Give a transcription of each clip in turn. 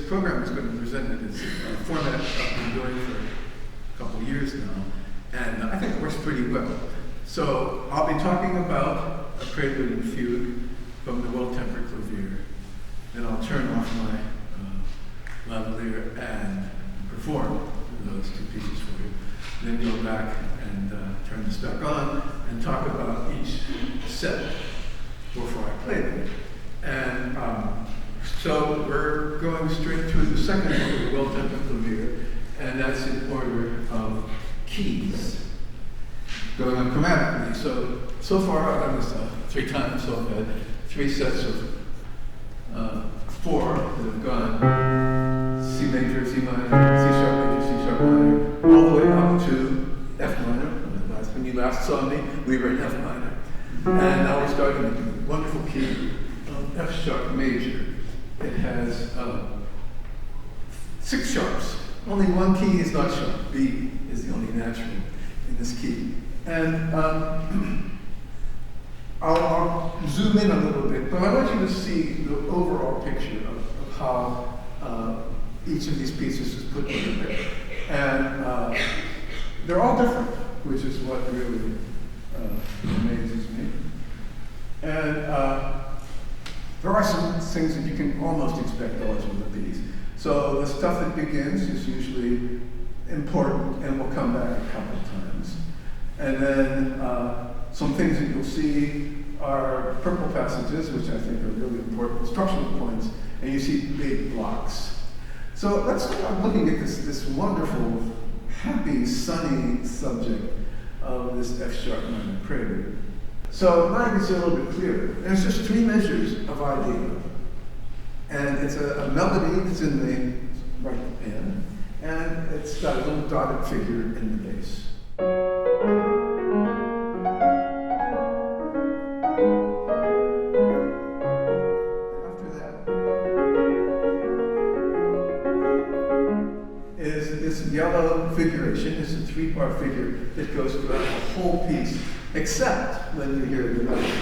program is going to be presented. It's a format I've been doing for a couple of years now, and I think it works pretty well. So I'll be talking about a Prelude and Fugue from the well-tempered Clavier. Then I'll turn off my lavalier and perform those two pieces for you. Then go back and turn this back on and talk about each set before I play them. And so we're going straight to the second one of the well-tempered Clavier, and that's in order of keys, going on chromatically. So far I've done this 3 times, so I've had 3 sets of 4 that have gone C major, C minor, C sharp major, C sharp minor, all the way up to F minor. When you last saw me, we were in F minor. And now we're starting with the wonderful key of F sharp major. It has 6 sharps. Only one key is not sharp. B is the only natural in this key. And I'll zoom in a little bit, but I want you to see the overall picture of how each of these pieces is put together. And they're all different, which is what really amazes me. And there are some things that you can almost expect always with these. So the stuff that begins is usually important and will come back a couple of times. And then some things that you'll see are purple passages, which I think are really important instructional points, and you see big blocks. So let's start looking at this wonderful, happy, sunny subject of this F sharp minor prelude. So now you can see a little bit clearer. There's just 3 measures of idea. And it's a melody that's in the right hand, and it's got a little dotted figure in the bass. After that is this yellow figuration. It's a 3-part figure that goes throughout the whole piece, except when you hear the melody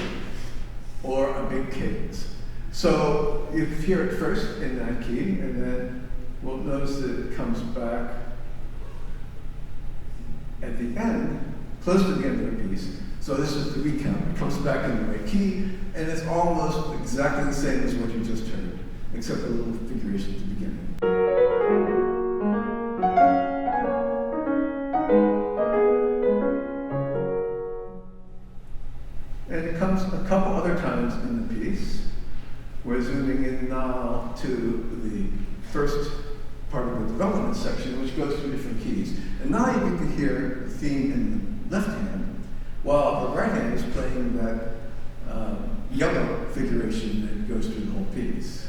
or a big cadence. So you hear it first in that key, and then we'll notice that it comes back at the end, close to the end of the piece. So this is the recount. It comes back in the right key, and it's almost exactly the same as what you just heard, except a little figuration at the beginning. And it comes a couple other times in the piece. We're zooming in now to the first part of the development section, which goes through different keys. And now you get to hear the theme in the left hand, while the right hand is playing that yellow figuration that goes through the whole piece.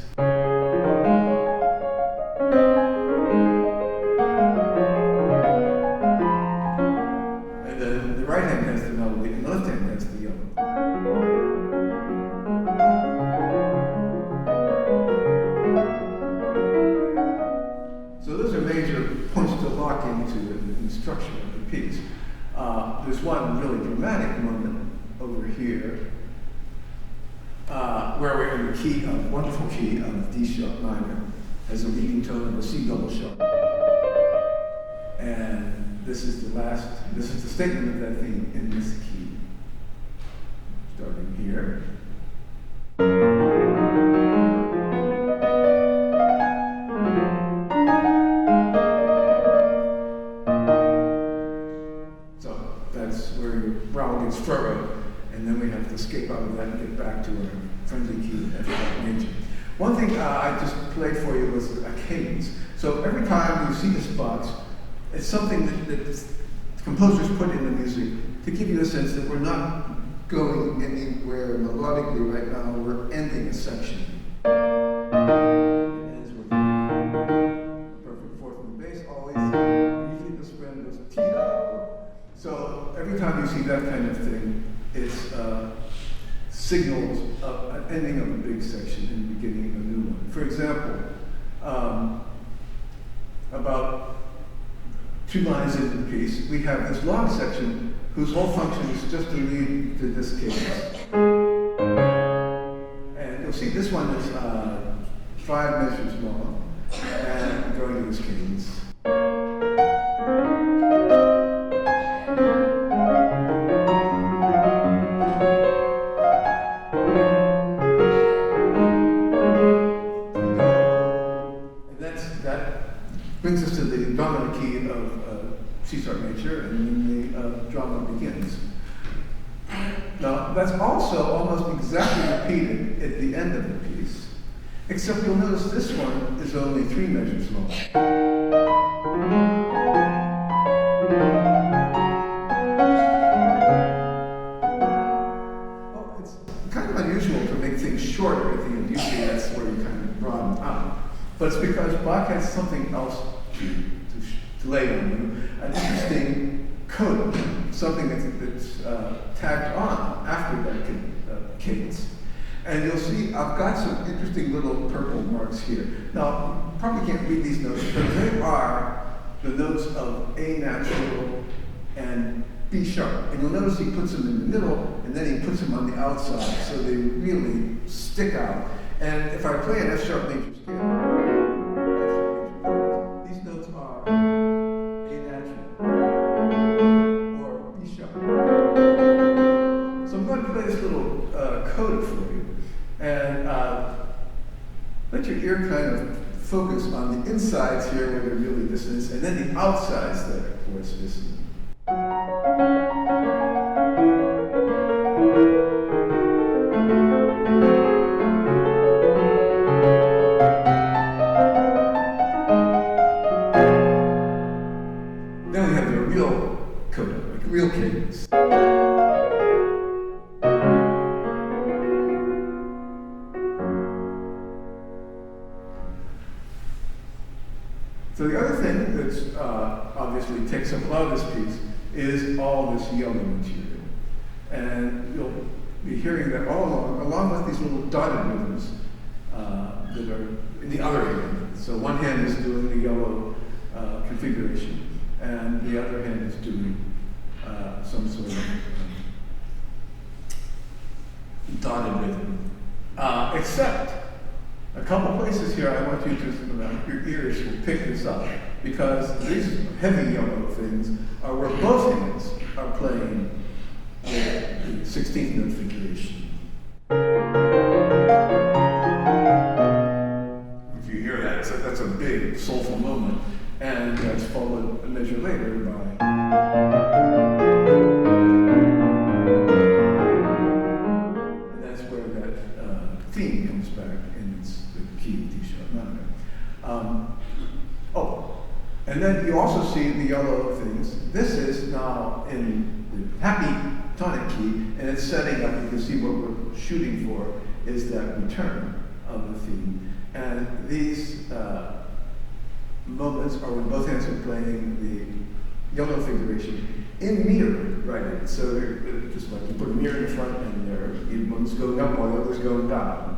And then the right hand has the melody, and the left hand has the yellow. So those are major points to lock into in the structure of the piece. There's one really dramatic moment over here where we're in the key of, wonderful key of D sharp minor as a leading tone of a C double sharp. And this is the statement of that theme in this key. Starting here. Gets furrowed, and then we have to escape out of that and get back to our friendly key F sharp major. One thing I just played for you was a cadence. So every time you see this box, it's something that composers put in the music to give you a sense that we're not going anywhere melodically right now, we're ending a section. It ends with a perfect fourth in the bass, always, usually the spread goes T-da. So every time you see that kind of thing, it's signals an ending of a big section and the beginning of a new one. For example, about 2 lines into the piece, we have this long section whose whole function is just to lead to this cadence. And you'll see this one is 5 measures long, going to this cadence. Brings us to the dominant key of C-sharp major, and then the drama begins. Now, that's also almost exactly repeated at the end of the piece, except you'll notice this one is only 3 measures long. Well, it's kind of unusual to make things shorter at the end. Usually that's where you kind of broaden out. But it's because Bach has something else to lay on you, an interesting coda, something that's tagged on after that cadence. And you'll see I've got some interesting little purple marks here. Now, you probably can't read these notes, but they are the notes of A natural and B sharp. And you'll notice he puts them in the middle, and then he puts them on the outside, so they really stick out. And if I play an F sharp major scale, these notes are A natural or B sharp. So I'm going to play this little coda for you, and let your ear kind of focus on the insides here where they're really dissonant, and then the outsides there where it's dissonant. Then we have the real coda, like real cadence. So the other thing that's obviously takes up a lot of this piece is all this yellow material. And you'll be hearing that all along with these little dotted rhythms that are in the other hand. So one hand is doing the yellow configuration, and the other hand is doing some sort of dotted rhythm. Except a couple places here I want you to, your ears will pick this up, because these heavy yellow things are where both hands are playing the 16th note configuration. If you hear that, that's a big soulful moment, and that's followed a measure later by. And that's where that theme comes back, and it's the key D sharp minor. And then you also see the yellow things. This is now in the happy tonic key, and it's setting up. You can see what we're shooting for is that return of the theme. And these moments are when both hands are playing the yellow figuration in meter, right? So they're just like you put a mirror in front, and there, one's going up while the other's going down.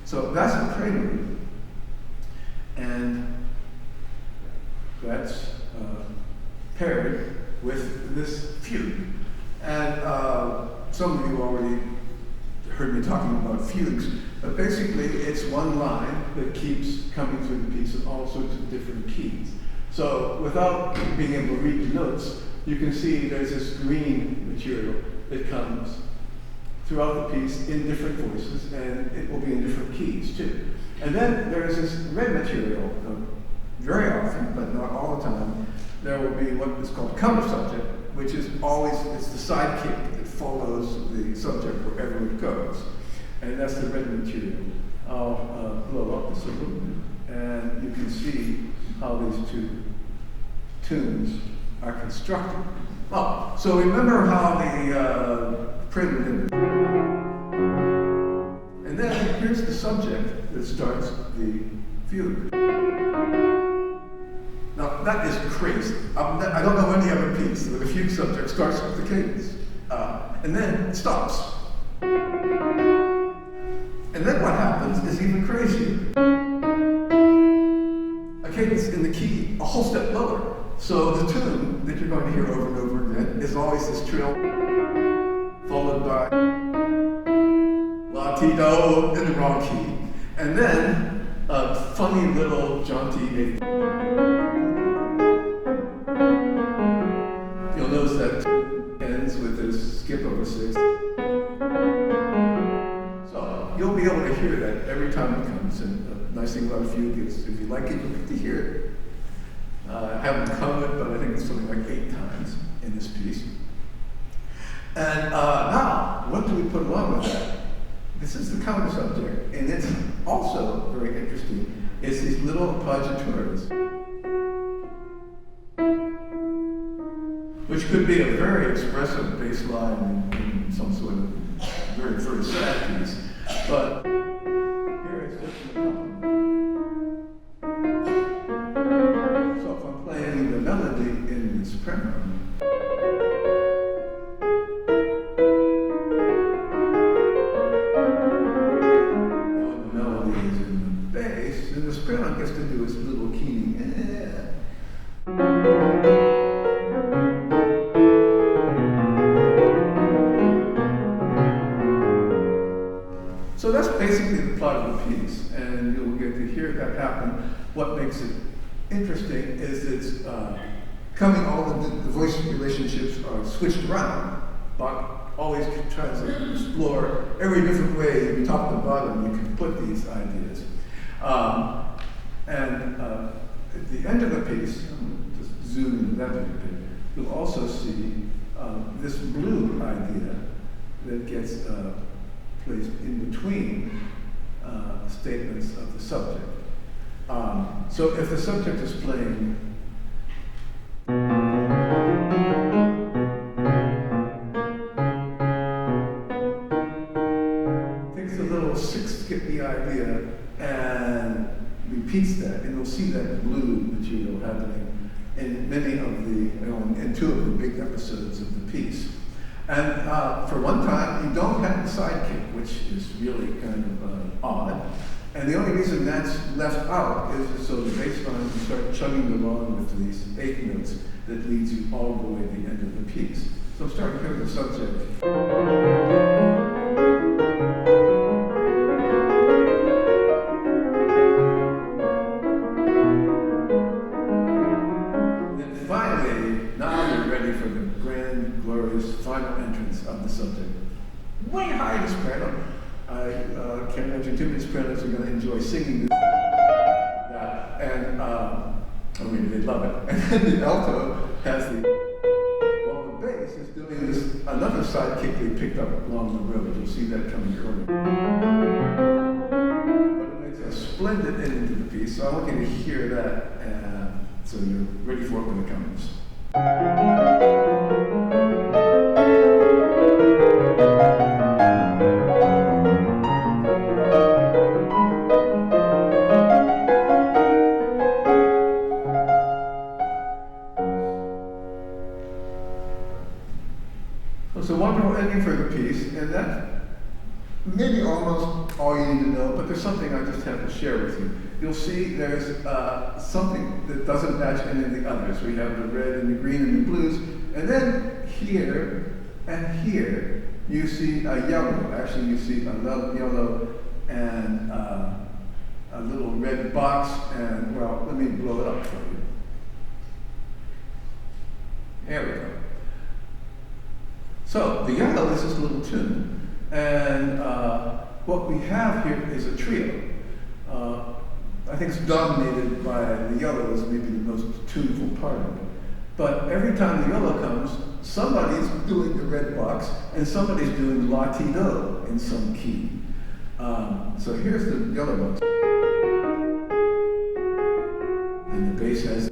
So that's a prelude, and that's paired with this fugue. And some of you already heard me talking about fugues, but basically it's one line that keeps coming through the piece in all sorts of different keys. So without being able to read the notes, you can see there's this green material that comes throughout the piece in different voices, and it will be in different keys too. And then there is this red material, very often, but not all the time, there will be what is called counter subject, which is always, it's the sidekick that follows the subject wherever it goes. And that's the red material. I'll blow up this a little bit, and you can see how these two tunes are constructed. Oh, so remember how the prelude ended. And then here's the subject that starts the fugue. Now that is crazy. I don't know any other piece where the fugue subject starts with the cadence. And then it stops. And then what happens is even crazier. A cadence in the key a whole step lower. So the tune that you're going to hear over and over again is always this trill, followed by la-ti-do in the wrong key. And then a funny little jaunty eighth. You'll notice that ends with this skip over sixth. So you'll be able to hear that every time it comes. And the nice thing about a fugue is if you like it, you'll get to hear it. I haven't covered, but I think it's something like 8 times in this piece. And now, what do we put along with that? This is the counter subject, and it's also very interesting. It's these little appoggiatures, which could be a very expressive bass line in some sort of very, very sad piece. But here it's just an accompaniment. So if I'm playing the melody in the soprano, gets to do its little keying. So that's basically the plot of the piece, and you'll get to hear that happen. What makes it interesting is it's coming, all of the voice relationships are switched around. Bach always tries to explore every different way, from top to bottom, you can put these ideas. At the end of the piece, just zoom into that a bit, you'll also see this blue idea that gets placed in between statements of the subject. So if the subject is playing takes a little six-skippy idea and repeats that, and you'll see that blue material happening in many of the, in 2 of the big episodes of the piece. And for one time, you don't have the sidekick, which is really kind of odd. And the only reason that's left out is so the bass line can start chugging along with these 8 notes that leads you all the way to the end of the piece. So start hearing the subject. Final entrance of the subject. Way high in the soprano. I can't imagine too many sopranos are going to enjoy singing this. And I mean, they love it. And then the alto has while the bass is doing this, another sidekick they picked up along the road. You'll see that coming early. But it makes a splendid end to the piece, so I want you to hear that, so you're ready for it when it comes. It's a wonderful ending for the piece, and that's maybe almost all you need to know, but there's something I just have to share with you. You'll see there's something that doesn't match any of the others. We have the red and the green and the blues, and then here and here you see a yellow. Actually, you see a little yellow and a little red box, and well, let me blow it up for you. There we go. So the yellow is this little tune, and what we have here is a trio. I think it's dominated by the yellow as maybe the most tuneful part of it. But every time the yellow comes, somebody's doing the red box, and somebody's doing la-ti-do in some key. So here's the yellow box. And the bass has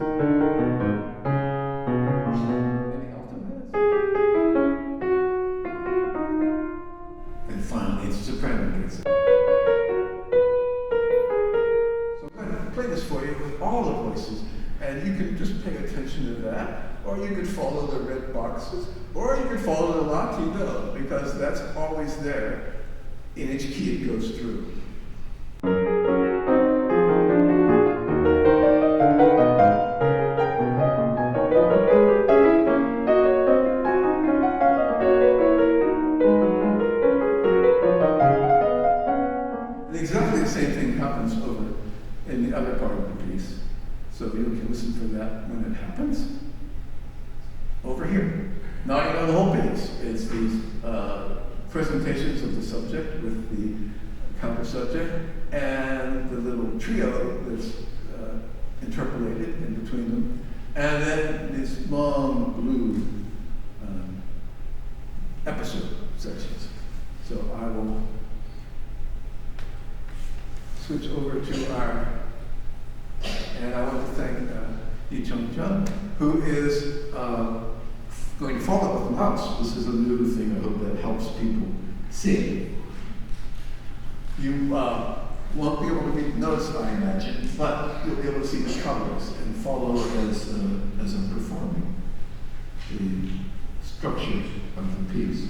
finally, it's soprano gets it. So I'm going to play this for you with all the voices, and you can just pay attention to that, or you could follow the red boxes, or you could follow the la-ti-do, because that's always there in each key it goes through. So you can listen for that when it happens. Over here. Now you know the whole piece. It's these presentations of the subject with the counter subject and the little trio that's interpolated in between them, and then these long blue episode sections. So I will switch over to our, and I want to thank Yi Chung Jung, who is going to follow with the mouse. This is a new thing I hope that helps people see. You won't be able to read notes, I imagine, but you'll be able to see the colors and follow as I'm performing the structure of the piece.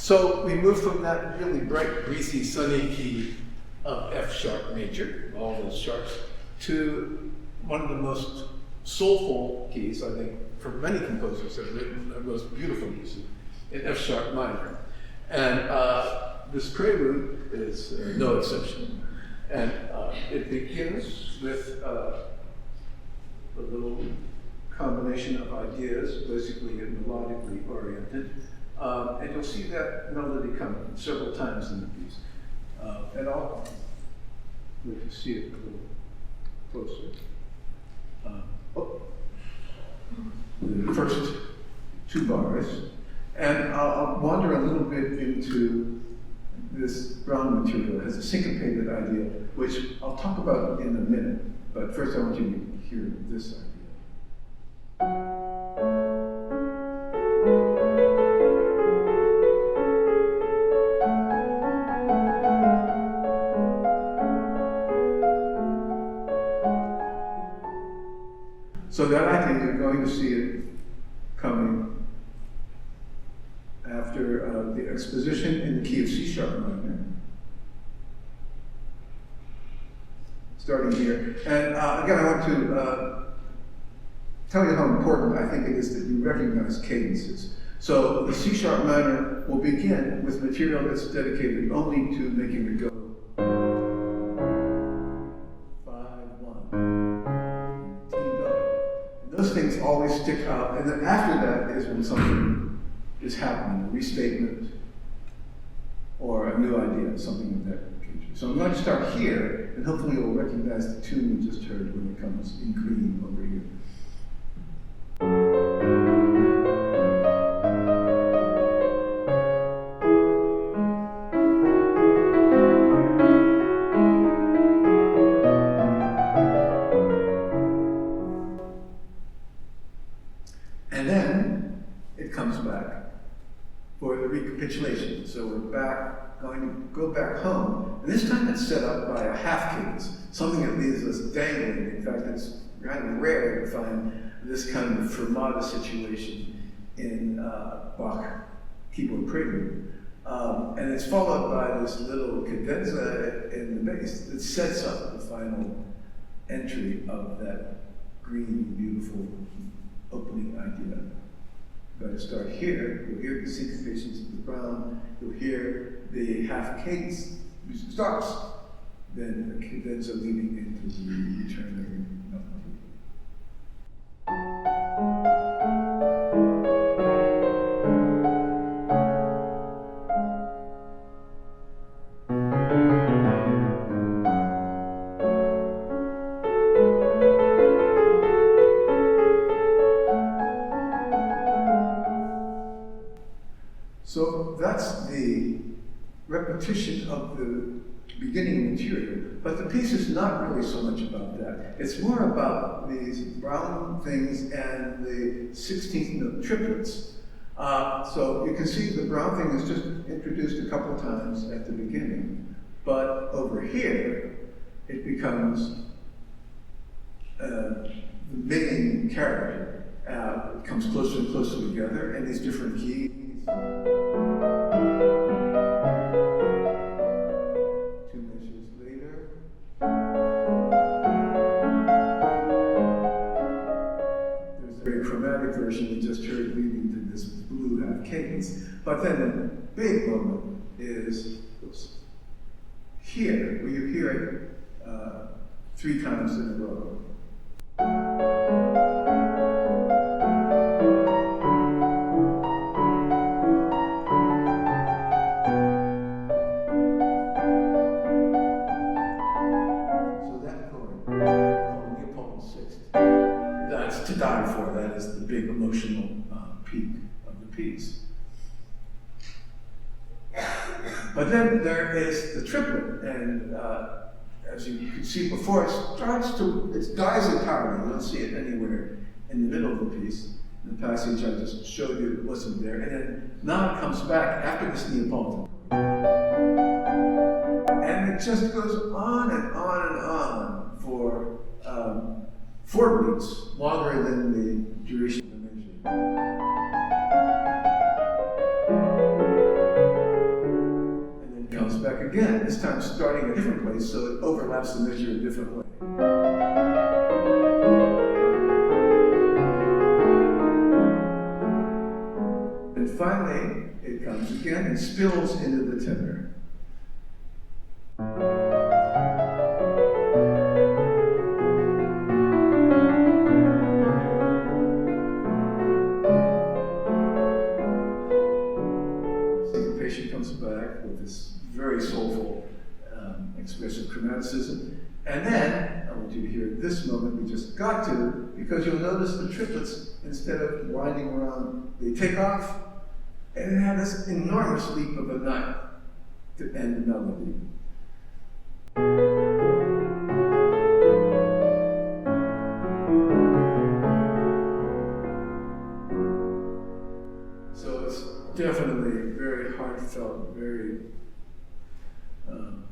So we move from that really bright, breezy, sunny key of F sharp major, all those sharps, to one of the most soulful keys, I think, for many composers have written the most beautiful music, in F sharp minor. And this prelude is no exception. And it begins with a little combination of ideas, basically melodically oriented. And you'll see that melody come several times in the piece. And I'll let you see it a little closer. The first two bars. And I'll wander a little bit into this brown material. It has a syncopated idea, which I'll talk about in a minute. But first I want you to hear this idea. So that idea, you're going to see it coming after the exposition in the key of C sharp minor. Starting here. And again, I want to tell you how important I think it is that you recognize cadences. So the C sharp minor will begin with material that's dedicated only to making it go 5-1. Those things always stick out, and then after that is when something is happening, a restatement or a new idea, something of that nature. So I'm going to start here, and hopefully you'll recognize the tune you just heard when it comes in green over here. And then it comes back for the recapitulation. So we're going to go back home. And this time it's set up by a half cadence, something that leaves us dangling. In fact, it's kind of rare to find this kind of fermata situation in Bach keyboard prelude. And it's followed by this little cadenza in the bass that sets up the final entry of that green, beautiful opening idea. Got to start here. You'll hear the syncopations of the brown. You'll hear the half cadence music starts. Then the cadenza leading into the return melody. So that's the repetition of the beginning material, but the piece is not really so much about that. It's more about these brown things and the 16th note triplets. So you can see the brown thing is just introduced a couple times at the beginning, but over here it becomes the main character. It comes closer and closer together, and these different keys. 2 measures later. There's a very chromatic version we just heard leading to this blue half cadence. But then the big moment is here, where you hear it 3 times in a row. To die for, that is the big emotional peak of the piece. But then there is the triplet, and as you could see before, it dies entirely. You don't see it anywhere in the middle of the piece. In the passage I just showed you, it wasn't there. And then now it comes back after this Neapolitan. And it just goes on and on and on for 4 beats, longer than the duration of the measure. then this time starting a different place so it overlaps the measure a different way. And finally, it comes again and spills into the tenor. Syncopation comes back with this very soulful, expressive chromaticism. And then, I want you to hear this moment we just got to, because you'll notice the triplets, instead of winding around, they take off, and it had this enormous leap of a note to end the melody. So it's definitely very heartfelt, very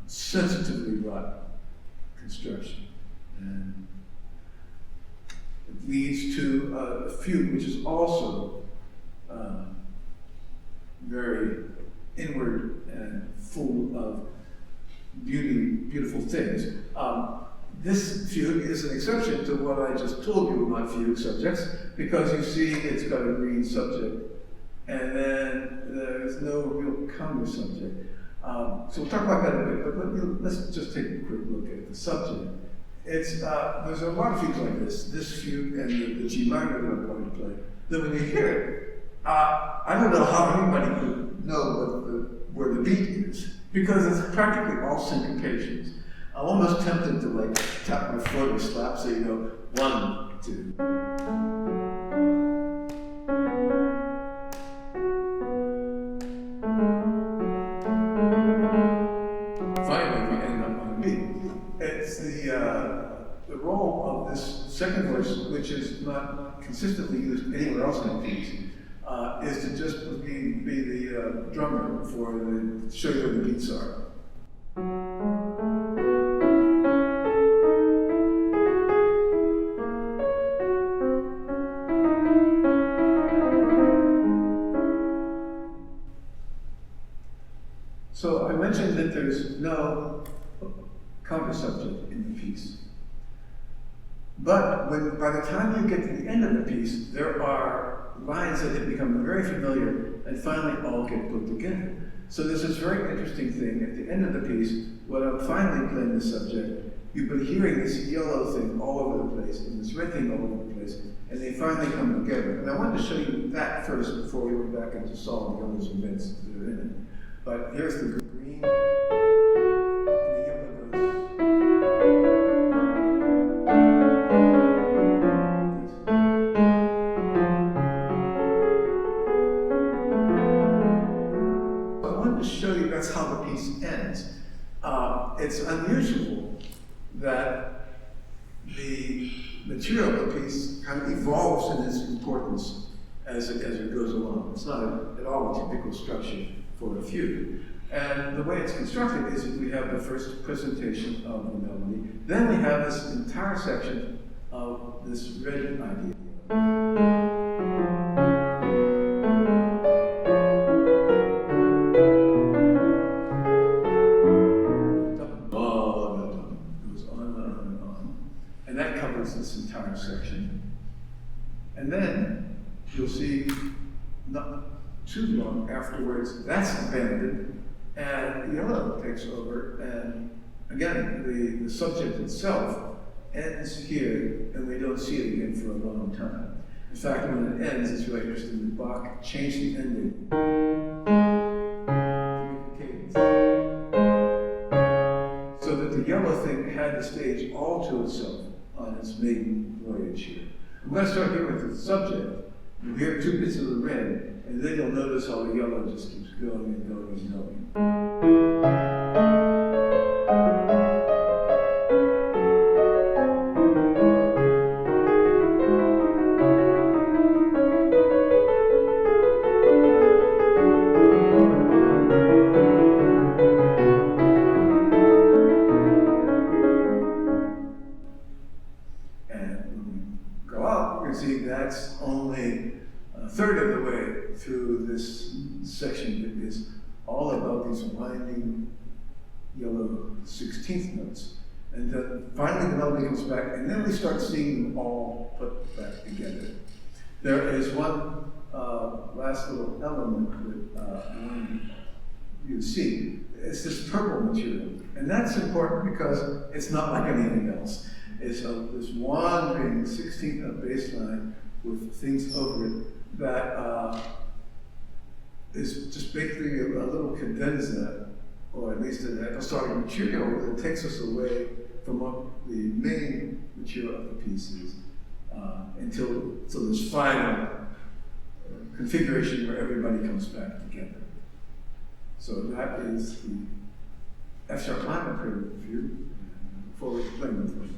sensitively wrought construction. And it leads to a fugue, which is also very inward and full of beautiful things. This fugue is an exception to what I just told you about fugue subjects, because you see it's got a green subject, and then there's no real counter subject. So we'll talk about that in a bit, but let's just take a quick look at the subject. It's there's a lot of fugues like this fugue and the G minor that I'm going to play. Then when you hear it, I don't know how anybody could know where the beat is, because it's practically all syncopations. I'm almost tempted to like tap my foot or slap, so you know, 1, 2. Finally, we end up on a beat. It's the role of this second voice, which is not consistently used anywhere else in the piece, is to just be the drummer to show you where the beats are. So I mentioned that there's no counter subject in the piece. But by the time you get to the end of the piece, there are lines that have become very familiar and finally all get put together. So there's this very interesting thing at the end of the piece, when I'm finally playing the subject, you've been hearing this yellow thing all over the place and this red thing all over the place, and they finally come together. And I wanted to show you that first before we went back into Saul and the others events that are in it. But here's the green, and the yellow goes. I wanted to show you that's how the piece ends. It's unusual that the material of the piece kind of evolves in its importance as it goes along. It's not at all a typical structure for a fugue. And the way it's constructed is that we have the first presentation of the melody, then we have this entire section of this red idea. Goes on and on and on. And that covers this entire section. And then you'll see not too long afterwards, that's abandoned, and yellow takes over, and again, the subject itself ends here, and we don't see it again for a long time. In fact, when it ends, it's really interesting that Bach changed the ending to make a cadence. So that the yellow thing had the stage all to itself on its maiden voyage here. I'm going to start here with the subject. You hear 2 bits of the red, and then you'll notice how the yellow just keeps going and going and going. And when we go out, you can see that's only a third of the way through this section that is all about these winding yellow 16th notes. And then finally the melody comes back, and then we start seeing them all put back together. There is one last little element that I wanted you to see. It's this purple material. And that's important because it's not like anything else. It's this wandering 16th note bass line with things over it that is just basically a little cadenza, or at least an episodic material that takes us away from what the main material of the piece is until this final configuration where everybody comes back together. So that is the F-sharp minor prelude and fugue. Forward to playing with them.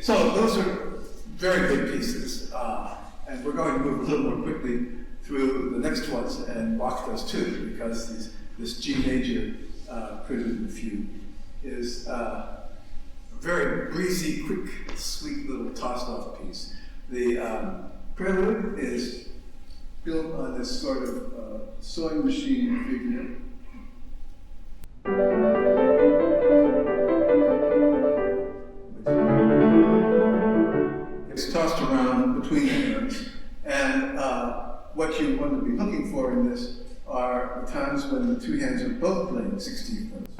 So those are very good pieces, and we're going to move a little more quickly through the next ones, and Bach does too, because this G major Prelude and Fugue is a very breezy, quick, sweet little tossed-off piece. The Prelude is built on this sort of sewing machine figure. It's tossed around between the notes, and what you want to be looking for in this are the times when the two hands are both playing 16th notes.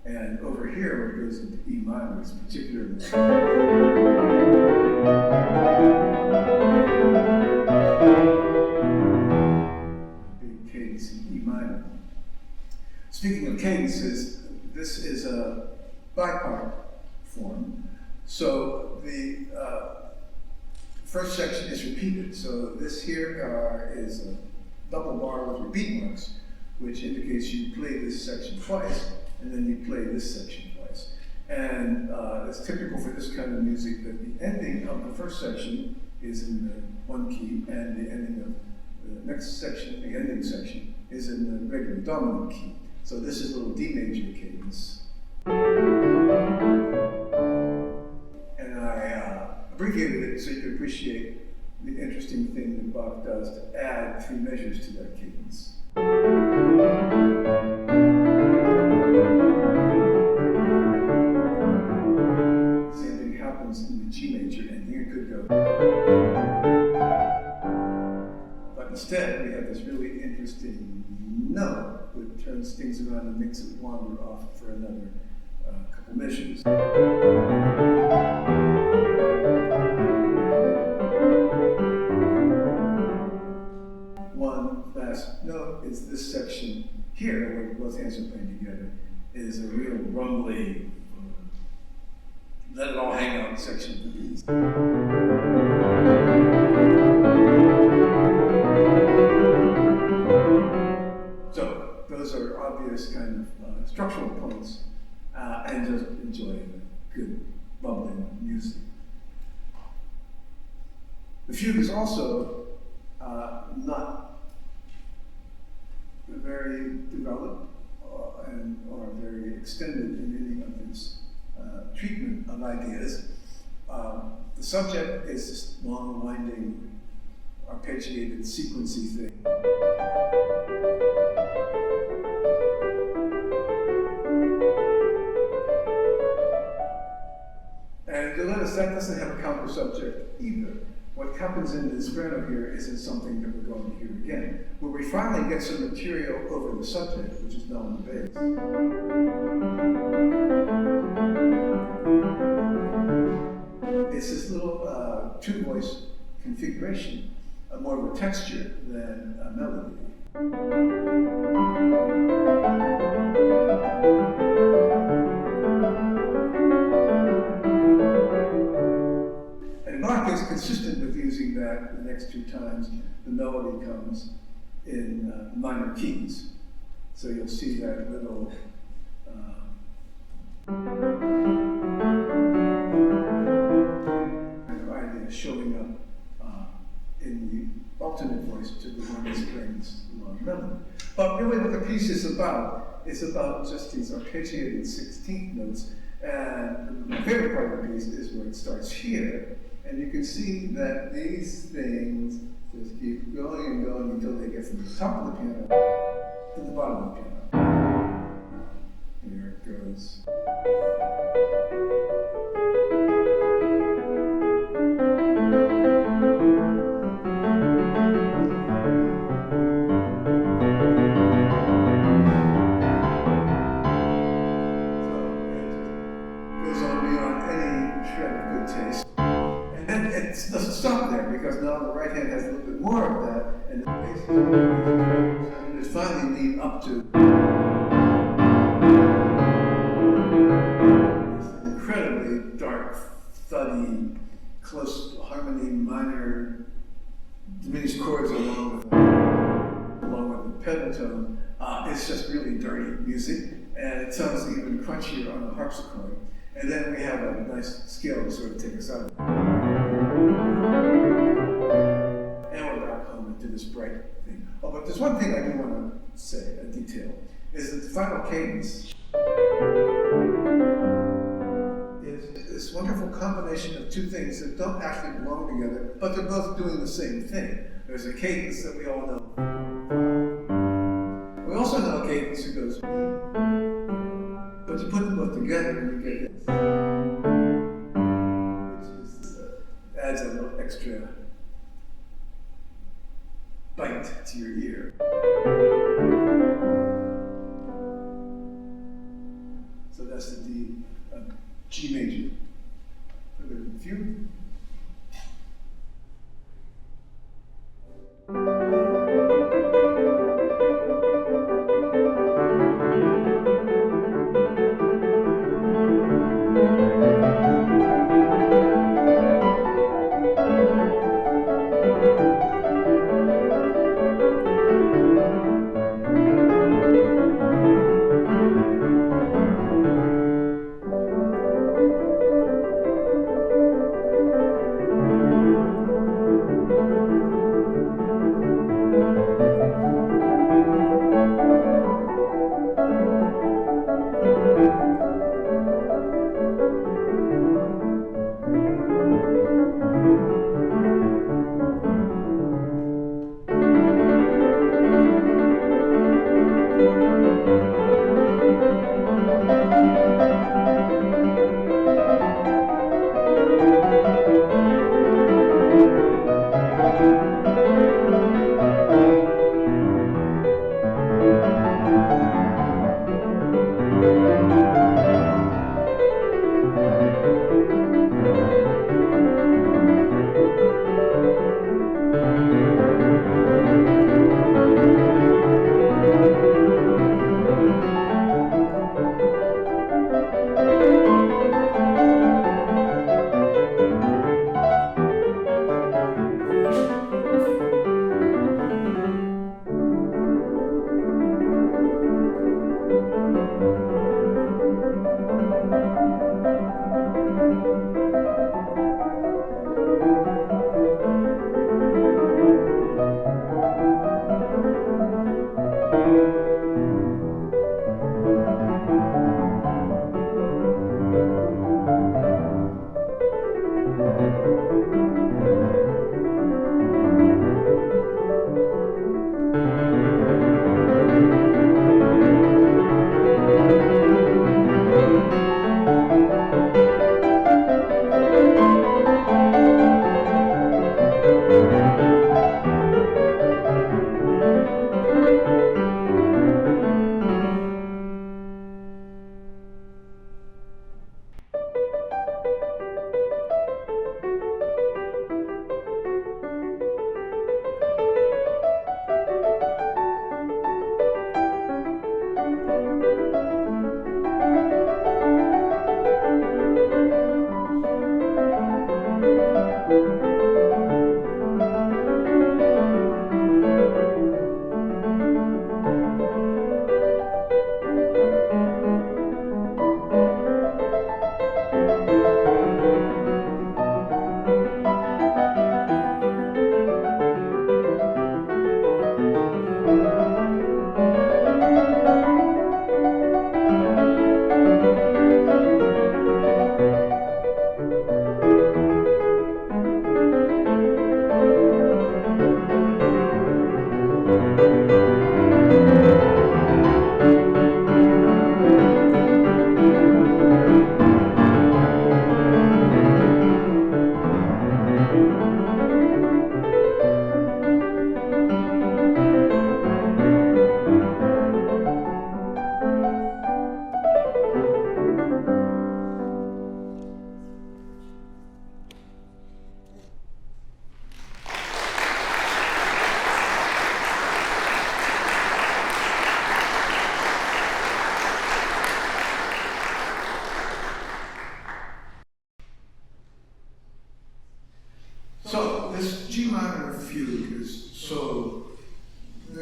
And over here, where it goes into E minor, is particularly big cadence in E minor. Speaking of cadences, this is a bipart form. So the first section is repeated. So this here is a double bar with repeat marks, which indicates you play this section twice, and then you play this section twice. And it's typical for this kind of music that the ending of the first section is in the one key, and the ending of the next section, the ending section, is in the regular dominant key. So this is a little D major cadence. And I abbreviated it so you can appreciate the interesting thing that Bach does to add 3 measures to that cadence. The same thing happens in the G major ending. It could go. But instead, we have this really interesting note that turns things around and makes it wander off for another couple measures. One last note is this section here, where both hands are playing together, is a real rumbly, let it all hang out section of the piece. So those are obvious kind of structural points, and just enjoy good bubbling music. The fugue is also not very developed or very extended in any of its treatment of ideas. The subject is this long, winding, arpeggiated, sequency thing. And you'll notice that doesn't have a counter subject either. What happens in the soprano here isn't something that we're going to hear again, where we finally get some material over the subject, which is now on the bass. It's this little two-voice configuration, more of a texture than a melody. And Bach is consistent with using that the next 2 times. The melody comes in minor keys. So you'll see that little kind of idea showing up in the alternate voice to the one that brings long melody. But really what the piece is about just these arpeggiated 16th notes. And my favorite part of the piece is where it starts here. And you can see that these things just keep going and going until they get from the top of the piano to the bottom of the piano. Here it goes. It doesn't stop there, because now the right hand has a little bit more of that, and the bass is finally lead up to this incredibly dark, thuddy, close harmony, minor diminished chords along with the pedal tone, It's just really dirty music, and it sounds even crunchier on the harpsichord. And then we have a nice scale to sort of take us out. And we're back home into this bright thing. Oh, but there's one thing I do want to say, a detail, is that the final cadence is this wonderful combination of two things that don't actually belong together, but they're both doing the same thing. There's a cadence that we all know. We also know a cadence that goes, but you put them both together and you get this, which is, adds a little extra bite to your ear. So that's the D, G major. Prelude and Fugue.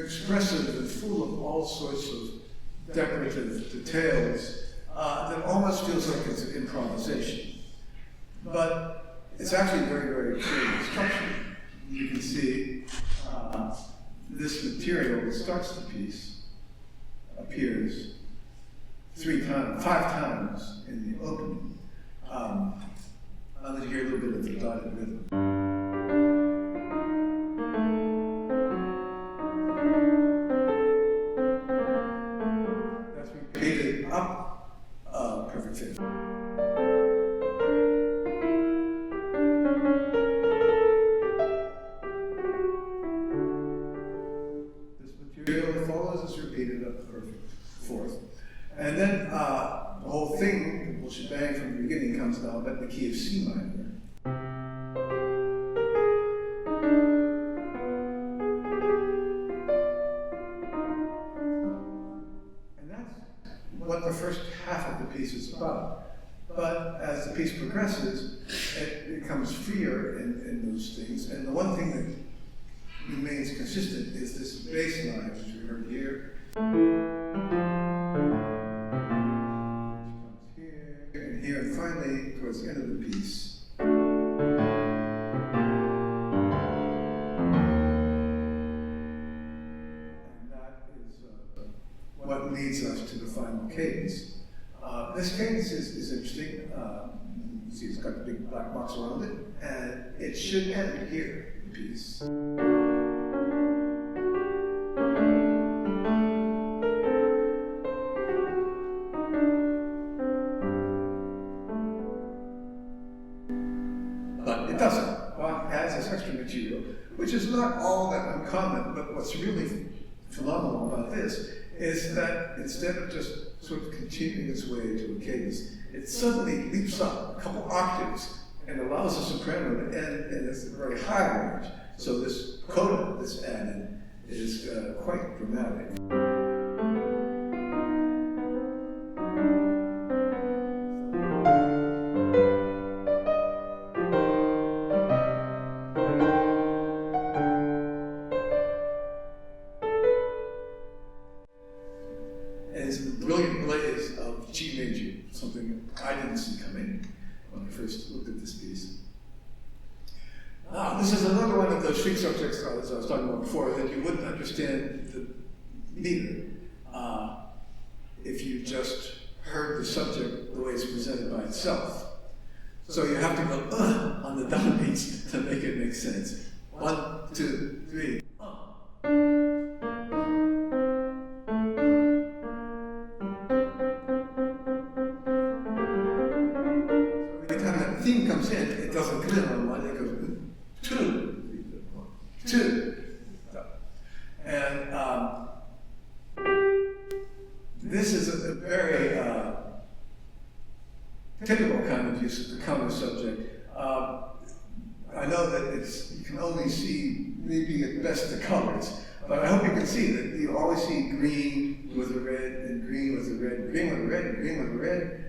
expressive and full of all sorts of decorative details that almost feels like it's an improvisation. But it's actually very, very clearly structured. You can see this material that starts the piece appears 5 times in the opening. I'll let you hear a little bit of the dotted rhythm. That's repeated up perfect fifth. This material that follows is repeated up perfect fourth. And then the whole thing, the whole shebang from the beginning comes down at the key of C minor. And that's what the first half of the piece is about. But as the piece progresses, it becomes freer in those things. And the one thing that remains consistent is this bass line, which we heard here. Here, and finally, towards the end of the piece, and that is what leads us to the final cadence. This cadence is interesting. You see, it's got the big black box around it, and it should end here, the piece. It doesn't. Bach adds this extra material, which is not all that uncommon, but what's really phenomenal about this is that instead of just sort of continuing its way to a cadence, it suddenly leaps up a couple octaves and allows the soprano to end in this very high range. So this coda that's added is quite dramatic. Brilliant plays of G major, something I didn't see coming when I first looked at this piece. This is another one of those street subjects, as I was talking about before, that you wouldn't understand the meter if you just heard the subject the way it's presented by itself. So you have to go on the downbeats to make it make sense. 1, 2, 3. Theme comes in, it doesn't come in on one, it goes 2, 2. And this is a very typical kind of use of the counter subject. I know that you can only see maybe at best the colors, but I hope you can see that you always see green with a red and green with a red, green with a red, and green with a red.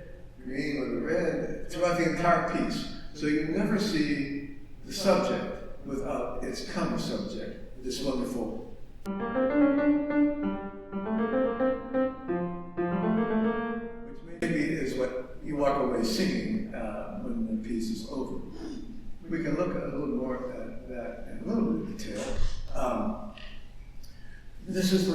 Green with a red throughout the entire piece. So you never see the subject without its counter subject, this wonderful. Which maybe is what you walk away singing when the piece is over. We can look a little more at that in a little bit of detail. This is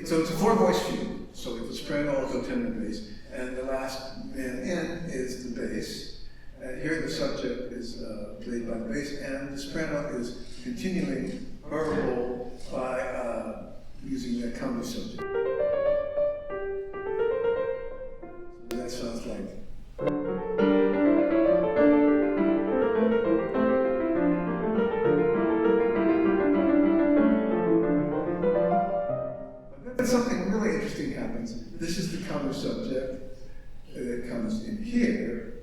so it's a 4-voice fugue. So we have the soprano, alto, tenor, bass. And the last man in is the bass. And here the subject is played by the bass, and the soprano is continuing her role by using that counter subject. So that sounds like. But then something really interesting happens. This is the counter subject that comes in here.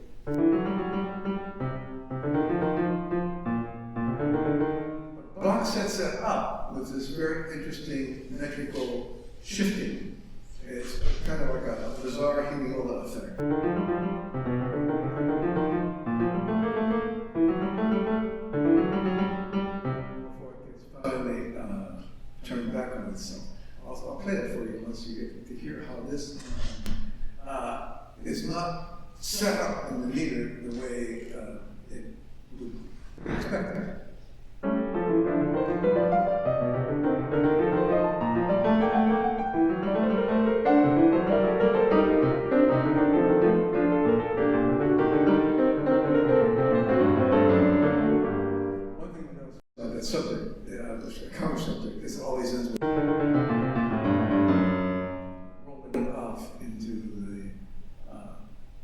Bach sets that up with this very interesting metrical shifting. It's kind of like a bizarre hemiola effect. Before it gets finally turned turn back on itself. I'll play it for you once you get to hear how this is not set up in the meter the way it would be expected. One thing to notice about that subject, the counter subject, is it always ends with rolling off into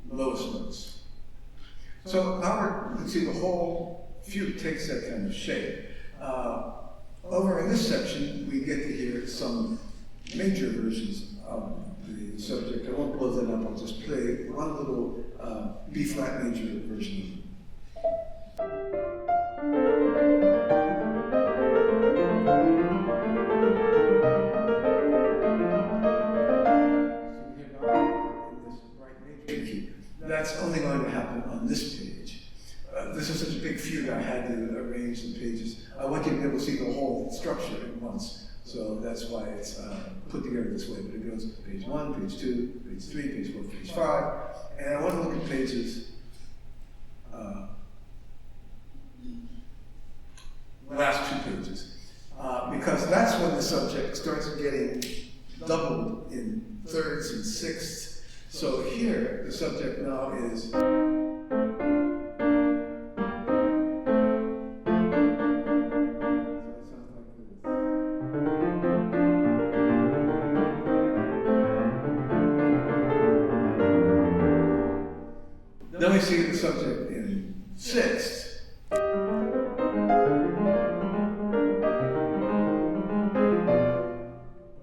the lowest notes. So now you can see the whole fugue takes that kind of shape. Over in this section, we get to hear some major versions of the subject. I won't blow that up, I'll just play one little B-flat major version. That's only going to happen on this page. This is such a big fugue, I had to arrange the pages. I want you to be able to see the whole structure at once. So that's why it's put together this way. But it goes page 1, page 2, page 3, page 4, page 5. And I want to look at pages, last 2 pages. Because that's when the subject starts getting doubled in thirds and sixths. So here, the subject now is. Then we see the subject in sixths.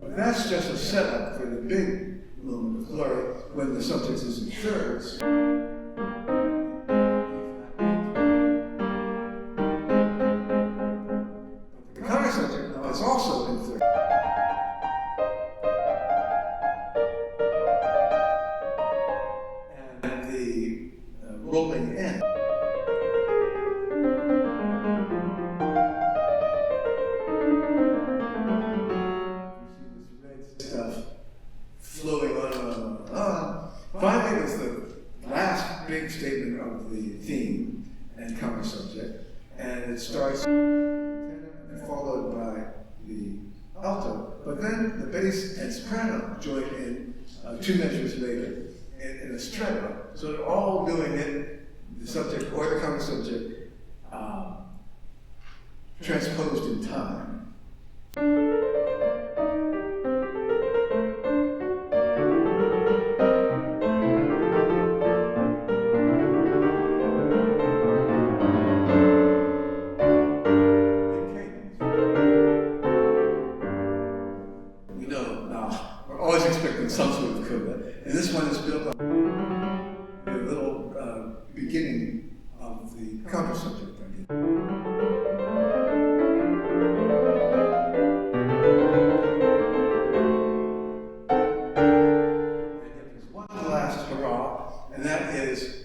But that's just a setup for the big moment of glory when the subject is in thirds. The counter subject now is also in thirds. And the rolling end. Flowing on and on. Finally, there's the last big statement of the theme and counter subject, and it starts followed by the alto, but then the bass and soprano join in 2 measures later in a stretto. So they're all doing it, the subject or the counter subject, transposed in time. Some sort of coda, and this one is built on the little beginning of the counter subject. And there's one last hurrah, and that is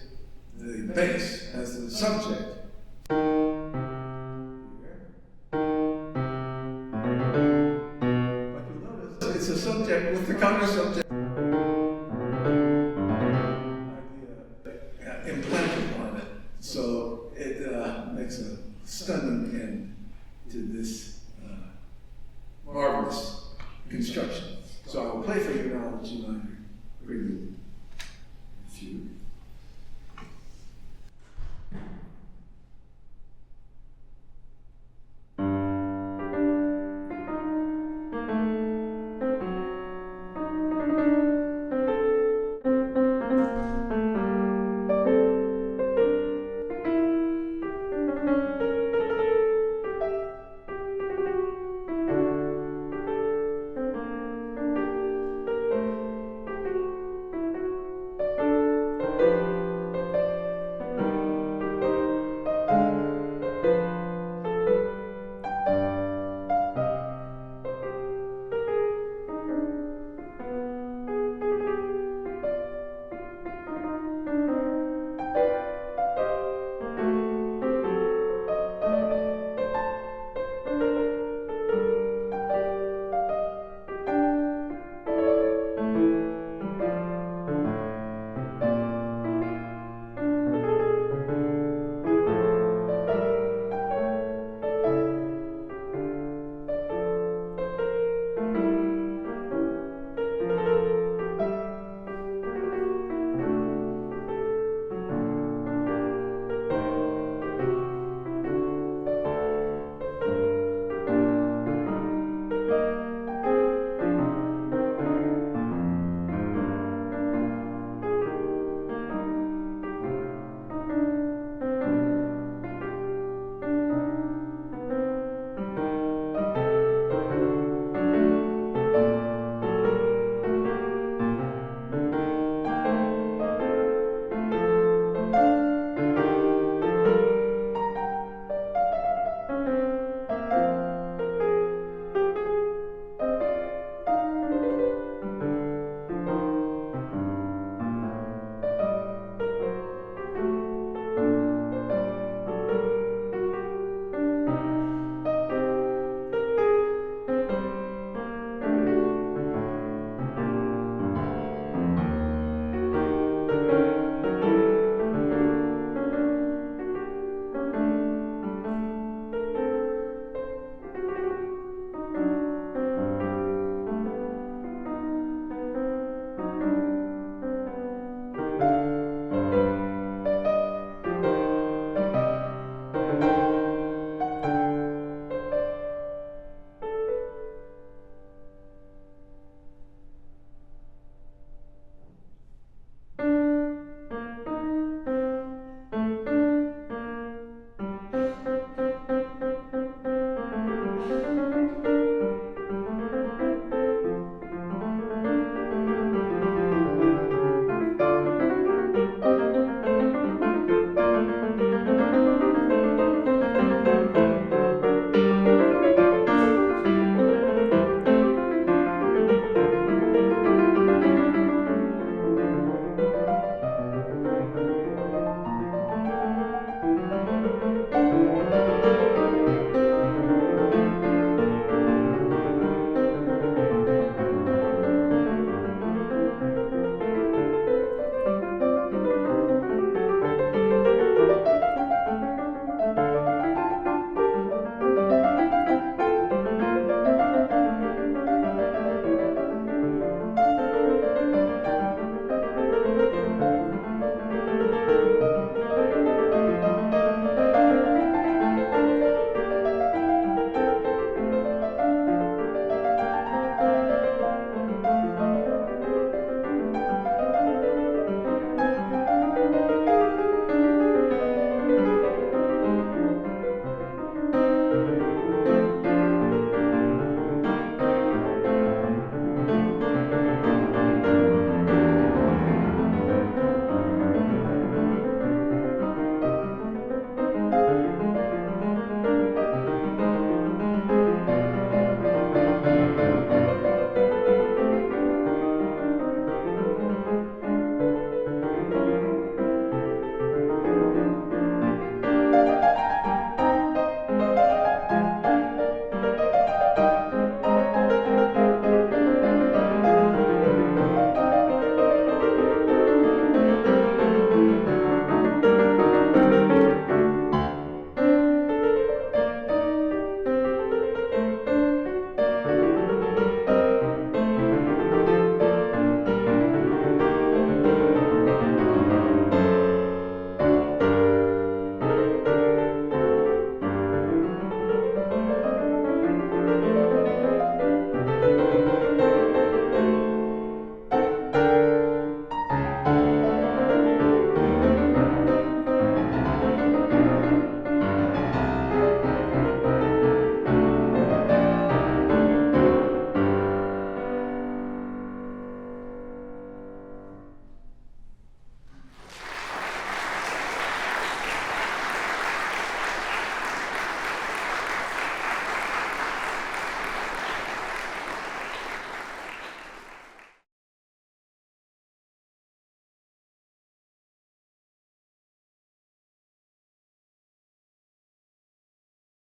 the bass as the subject. It's a subject with the counter subject implanted on it. So it makes a stunning end to this marvelous construction. So I will play for you now the G minor prelude.